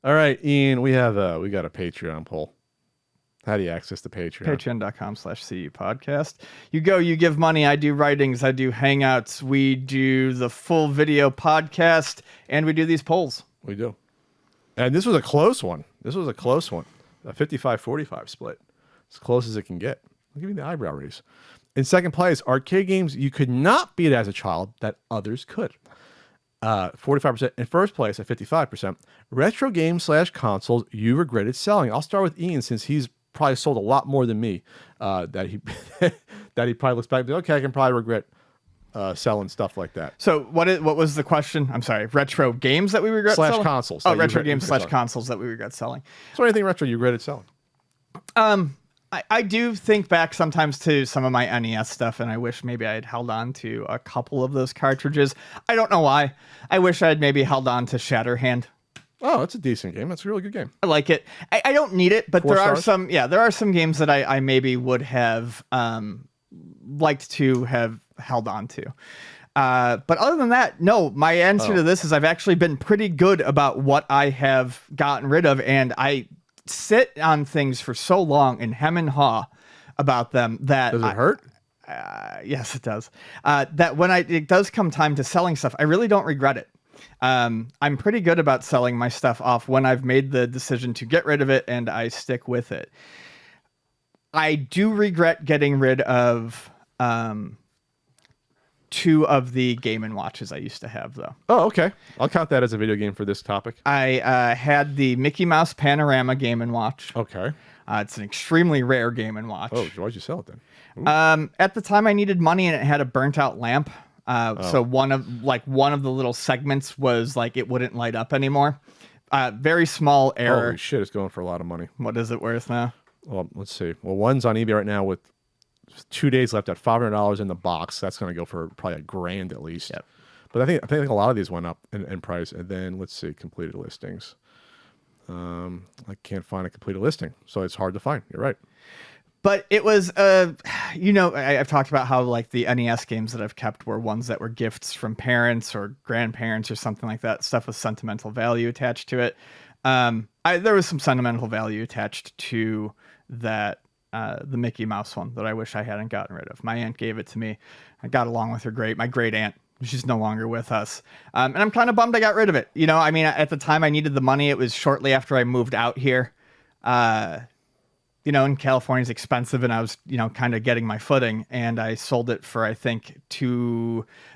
All right, Ian, we got a Patreon poll. How do you access the Patreon? Patreon.com/CU podcast. You go, you give money. I do writings. I do hangouts. We do the full video podcast, and we do these polls. We do. And this was a close one. A 55-45 split. As close as it can get. I'll give you the eyebrow raise. In second place, arcade games you could not beat as a child that others could. 45%. In first place at 55%, retro games / consoles you regretted selling. I'll start with Ian since he's probably sold a lot more than me. That he that he probably looks back and be, okay, I can probably regret selling stuff like that. So what was the question? I'm sorry. Retro games that we regret selling? / consoles. Oh, retro games / consoles that we regret selling. So anything retro you regretted selling? I do think back sometimes to some of my NES stuff, and I wish maybe I had held on to a couple of those cartridges. I don't know why. I wish I had maybe held on to Shatterhand. Oh, it's a decent game. That's a really good game. I like it. I don't need it, but 4 there stars? there are some games that I maybe would have liked to have held on to. But other than that, no, my answer to this is I've actually been pretty good about what I have gotten rid of, and I sit on things for so long and hem and haw about them that Does it hurt? Yes, it does. That when it does come time to selling stuff, I really don't regret it. I'm pretty good about selling my stuff off when I've made the decision to get rid of it, and I stick with it. I do regret getting rid of 2 of the Game & Watches I used to have, though. Oh, okay. I'll count that as a video game for this topic. I had the Mickey Mouse Panorama Game & Watch. Okay. It's an extremely rare Game & Watch. Oh, why'd you sell it then? At the time, I needed money, and it had a burnt-out lamp. So one of the little segments was like it wouldn't light up anymore. Very small error. Holy shit, it's going for a lot of money. What is it worth now? Well, let's see. Well, one's on eBay right now with 2 days left at $500 in the box. That's going to go for probably $1,000 at least. Yep. But I think a lot of these went up in price. And then let's see, completed listings. I can't find a completed listing, so it's hard to find. You're right. But it was, I've talked about how like the NES games that I've kept were ones that were gifts from parents or grandparents or something like that. Stuff with sentimental value attached to it. There was some sentimental value attached to that. The Mickey Mouse one that I wish I hadn't gotten rid of. My aunt gave it to me. I got along with her great. My great aunt, she's no longer with us. And I'm kind of bummed I got rid of it. I mean, at the time I needed the money. It was shortly after I moved out here. And California's expensive, and I was, kind of getting my footing, and I sold it for, I think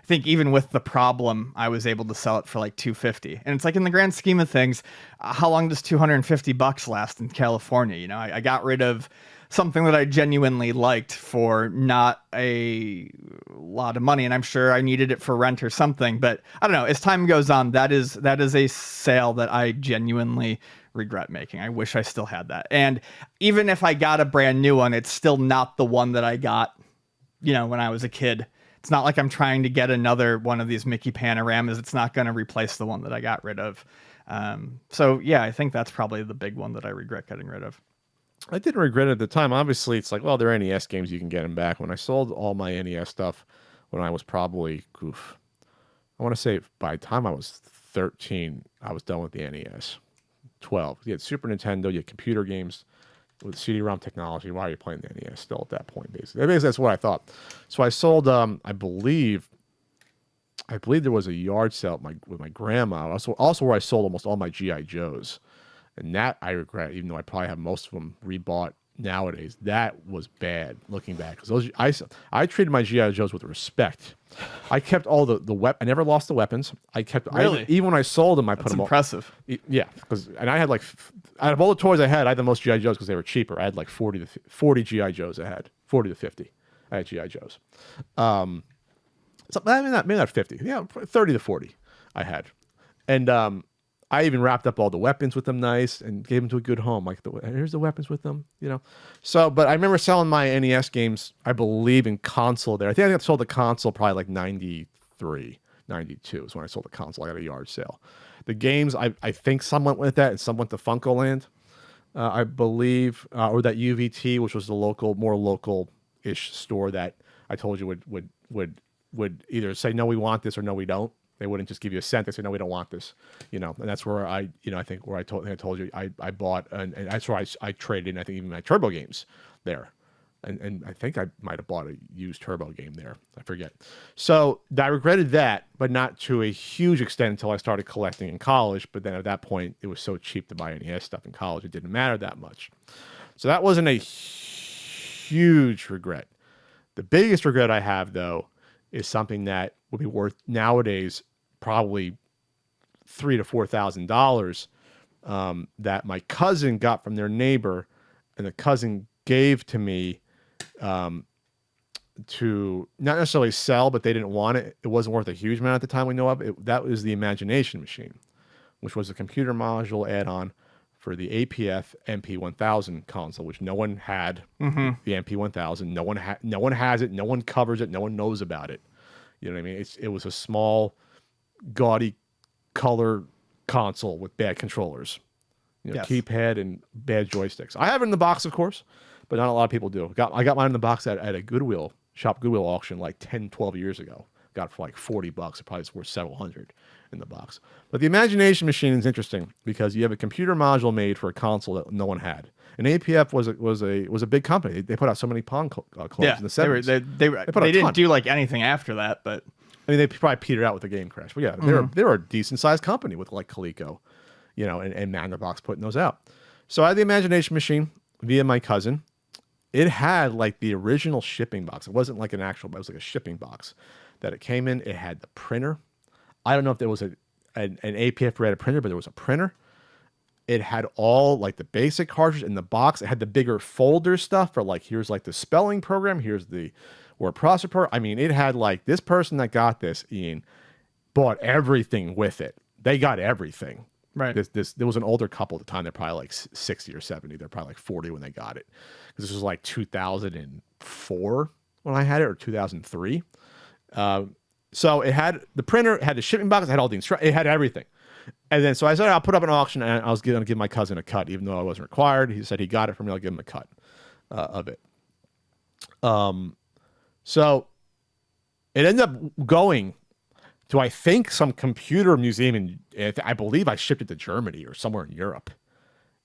even with the problem, I was able to sell it for like $250. And it's like, in the grand scheme of things, how long does $250 last in California? I got rid of something that I genuinely liked for not a lot of money, and I'm sure I needed it for rent or something. But I don't know. As time goes on, that is a sale that I genuinely regret making. I wish I still had that. And even if I got a brand new one, it's still not the one that I got, when I was a kid. It's not like I'm trying to get another one of these Mickey Panoramas. It's not going to replace the one that I got rid of. So yeah, I think that's probably the big one that I regret getting rid of. I didn't regret it at the time. Obviously, it's like, well, they're NES games. You can get them back. When I sold all my NES stuff when I was probably, I want to say by the time I was 13, I was done with the NES. 12. You had Super Nintendo, you had computer games with CD-ROM technology. Why are you playing the NES still at that point, basically? That's what I thought. So I sold, I believe there was a yard sale with my grandma. Also where I sold almost all my G.I. Joes. And that I regret, even though I probably have most of them rebought nowadays. That was bad looking back. Because I treated my G.I. Joes with respect. I kept all the weapons. I never lost the weapons. I kept really? Even when I sold them, I put them impressive. Yeah, and I had like out of all the toys I had the most GI Joes because they were cheaper. I had like 40 GI Joes. I had 40 to 50. I had GI Joes. So maybe not 50. Yeah, 30 to 40. I had, and I even wrapped up all the weapons with them nice and gave them to a good home. Like, here's the weapons with them, So, but I remember selling my NES games, I believe, in console there. I think I sold the console probably like 93, 92 is when I sold the console. I got a yard sale. The games, I think some went with that and some went to Funkoland, I believe, or that UVT, which was the more local-ish store that I told you would either say, no, we want this or no, we don't. They wouldn't just give you a cent. They said, no, we don't want this, and that's where I think where I told you I bought, and that's where I traded in, I think, even my Turbo games there. And I think I might have bought a used Turbo game there. I forget. So I regretted that, but not to a huge extent until I started collecting in college. But then at that point, it was so cheap to buy NES stuff in college, it didn't matter that much. So that wasn't a huge regret. The biggest regret I have, though, is something that would be worth nowadays probably $3,000 to $4,000 that my cousin got from their neighbor, and the cousin gave to me to not necessarily sell, but they didn't want it. It wasn't worth a huge amount at the time we know of. That was the Imagination Machine, which was a computer module add-on for the APF MP1000 console, which no one had. The MP1000, no one has it, no one covers it, no one knows about it. You know what I mean? It was a small, gaudy color console with bad controllers, Yes. keypad and bad joysticks. I have it in the box, of course, but not a lot of people do. I got mine in the box at a Goodwill auction like 10, 12 years ago. Got it for like $40. It probably is worth several hundred in the box. But the Imagination Machine is interesting because you have a computer module made for a console that no one had. And APF was a big company. They put out so many Pong clones in the 70s. They didn't do like anything after that, but I mean, they probably petered out with the game crash. But yeah, they were a decent sized company with like Coleco, and Magnavox putting those out. So I had the Imagination Machine via my cousin. It had like the original shipping box. It wasn't like an actual, but it was like a shipping box that it came in. It had the printer. I don't know if there was an APF rated printer, but there was a printer. It had all like the basic cartridge in the box. It had the bigger folder stuff for like, here's like the spelling program. Here's the word processor program. I mean, it had like this person that got this, Ian, bought everything with it. They got everything. right. There was an older couple at the time. They're probably like 60 or 70. They're probably like 40 when they got it. This was like 2004 when I had it, or 2003. So it had the printer, it had the shipping box, it had all the it had everything. And then so I said I'll put up an auction, and I was going to give my cousin a cut, even though I wasn't required. He said he got it from me. I'll give him a cut of it. So it ended up going to, I think, some computer museum I believe I shipped it to Germany or somewhere in Europe.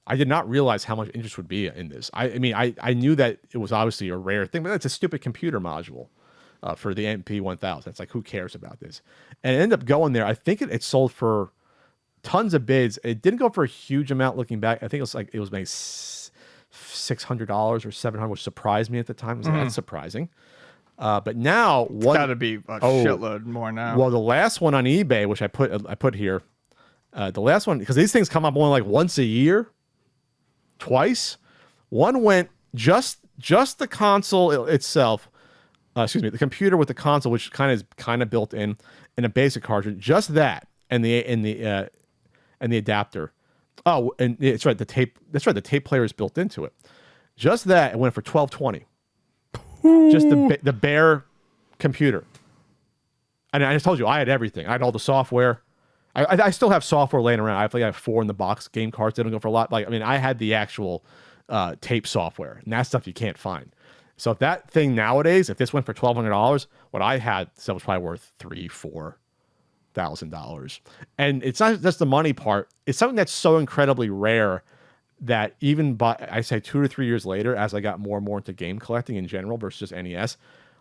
I did not realize how much interest would be in this. I mean, I knew that it was obviously a rare thing, but it's a stupid computer module for the MP1000. It's like, who cares about this? And it ended up going there. I think it sold for tons of bids. It didn't go for a huge amount looking back. I think it was maybe $600 or $700, which surprised me at the time. I was like, that's surprising. But now It's got to be a shitload more now. Well, the last one on eBay, which I put here, the last one, because these things come up only like once a year, twice. One went just the console itself. Excuse me, the computer with the console, which kind of built in a basic cartridge. Just that, and the adapter. Oh, and it's right. The tape. That's right. The tape player is built into it. Just that, it went for $1,220. Just the bare computer. And I just told you, I had everything. I had all the software. I still have software laying around. I have 4 in the box. Game cards, they don't go for a lot. Like, I mean, I had the actual tape software, and that stuff you can't find. So if that thing nowadays, if this went for $1,200, what I had, so was probably worth $3,000-$4,000. And it's not just the money part. It's something that's so incredibly rare that even I say 2 or 3 years later, as I got more and more into game collecting in general versus just NES,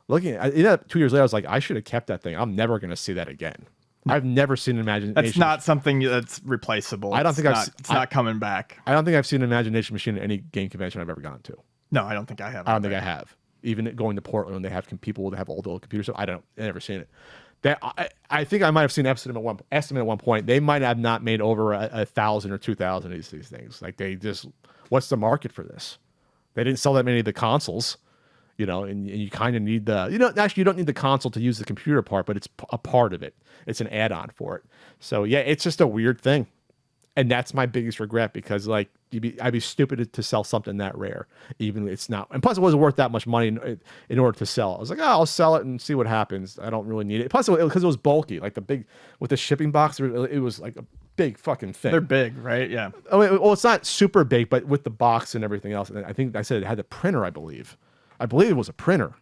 looking at it, 2 years later, I was like, I should have kept that thing. I'm never going to see that again. I've never seen an Imagination. That's not something that's replaceable. I don't think it's not coming back. I don't think I've seen an Imagination Machine at any game convention I've ever gone to. No, I don't think I have. I don't think I have. Even going to Portland, they have people that have old computers. So I've never seen it. That I think I might have seen an estimate at one point. They might have not made over 1,000 or 2,000 of these things. Like, they just, what's the market for this? They didn't sell that many of the consoles, and you kind of need actually you don't need the console to use the computer part, but it's a part of it. It's an add-on for it. So yeah, it's just a weird thing. And that's my biggest regret, because like I'd be stupid to sell something that rare, even if it's not. And plus, it wasn't worth that much money in order to sell. I was like, I'll sell it and see what happens. I don't really need it. Plus, because it was bulky, like with the shipping box, it was like a big fucking thing. They're big, right? Yeah. I mean, well, it's not super big, but with the box and everything else. And I think I said it had the printer. I believe it was a printer.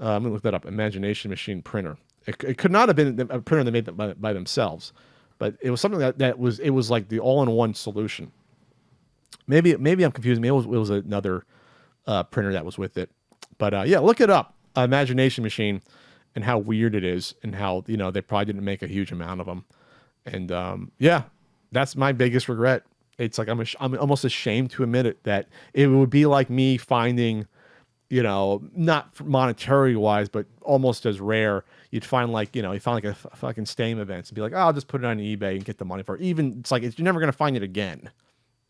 I'm gonna look that up. Imagination Machine printer. It could not have been a printer that made them by themselves, but it was something that was like the all-in-one solution. Maybe I'm confused. Maybe it was another printer that was with it. But yeah, look it up. Imagination Machine, and how weird it is, and how they probably didn't make a huge amount of them. And yeah, that's my biggest regret. It's like I'm almost ashamed to admit it, that it would be like me finding, not monetary wise, but almost as rare. You'd find you find a fucking Steam events and be like, oh, I'll just put it on eBay and get the money for it. Even it's like you're never gonna find it again.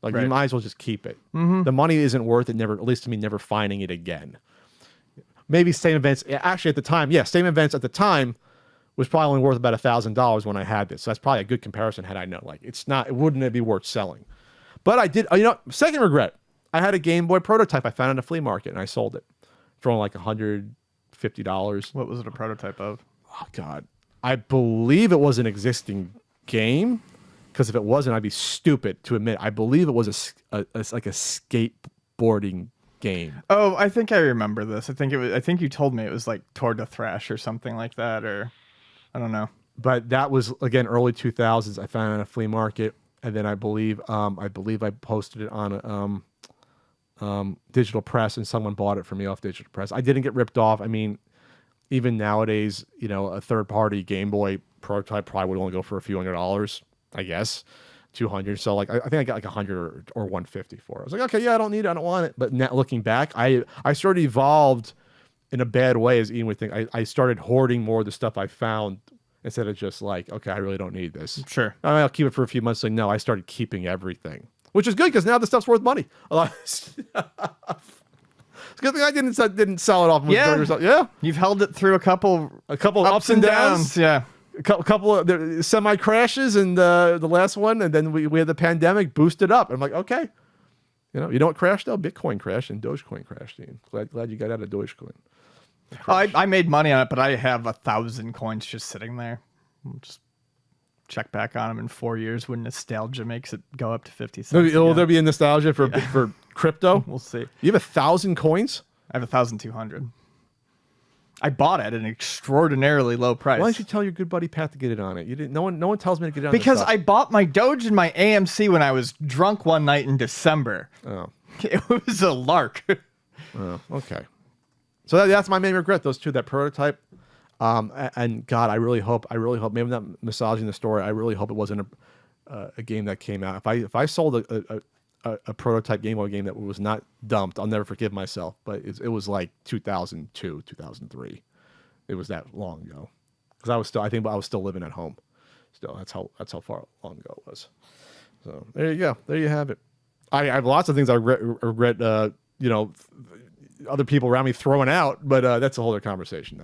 Like Right. you might as well just keep it. The money isn't worth it. Never, at least to me, never finding it again. Maybe Steam events. Actually, at the time, yeah, Steam events at the time was probably only worth about $1,000 when I had this. So that's probably a good comparison. Had I known, like it wouldn't be worth selling. But I did. Second regret. I had a Game Boy prototype I found in a flea market and I sold it for like $150. What was it a prototype of? Oh God, I believe it was an existing game. Because if it wasn't, I'd be stupid to admit. I believe it was like a skateboarding game. Oh, I think I remember this. I think you told me it was like Toward the Thrash or something like that, or I don't know. But that was again early 2000s. I found it at a flea market, and then I believe I posted it on Digital Press, and someone bought it for me off Digital Press. I didn't get ripped off. I mean, even nowadays, a third-party Game Boy prototype probably would only go for a few $100s. I guess 200. So like, I think I got like 100 or 150 for it. I was like, okay, yeah, I don't need it. I don't want it. But now looking back, I sort of evolved in a bad way, as Ian would think. I started hoarding more of the stuff I found instead of just like, okay, I really don't need this. Sure. I'll keep it for a few months. Like, no, I started keeping everything, which is good because now the stuff's worth money. It's a good thing I didn't sell it off. Yeah. You've held it through a couple ups and downs. Yeah. A couple of semi crashes, and the last one, and then we had the pandemic boosted up. I'm like, okay, you know what crashed though? Bitcoin crashed and Dogecoin crashed. Ian. Glad you got out of Dogecoin. I made money on it, but I have 1,000 coins just sitting there. I'll just check back on them in 4 years when nostalgia makes it go up to 50 cents. Will there be a nostalgia for crypto? We'll see. You have 1,000 coins? I have 1,200. I bought it at an extraordinarily low price. Why didn't you tell your good buddy Pat to get it on it? You didn't. No one tells me to get it on. Because I bought my Doge and my AMC when I was drunk one night in December. Oh. It was a lark. Oh, okay. So that's my main regret. Those two, that prototype, and God, I really hope. Maybe I'm not massaging the story. I really hope it wasn't a game that came out. If I sold a prototype Game Boy game that was not dumped, I'll never forgive myself. But it was like 2002, 2003. It was that long ago. Because I think I was still living at home. Still, that's how far long ago it was. So there you go. There you have it. I have lots of things I regret. Other people around me throwing out, but that's a whole other conversation.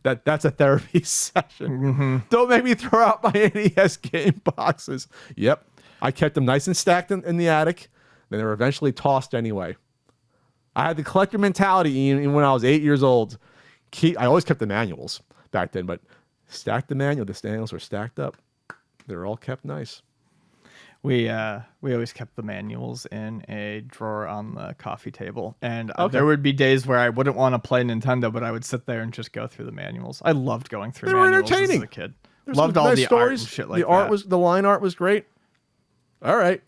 That's a therapy session. Mm-hmm. Don't make me throw out my NES game boxes. Yep. I kept them nice and stacked in the attic. Then they were eventually tossed anyway. I had the collector mentality even when I was 8 years old. I always kept the manuals back then, but stacked the manuals were stacked up. They were all kept nice. We always kept the manuals in a drawer on the coffee table, and Okay. there would be days where I wouldn't want to play Nintendo, but I would sit there and just go through the manuals. I loved going through They were manuals entertaining. as a kid. There's Loved some all nice the stories. art and shit like the art that. was the line art was great. All right.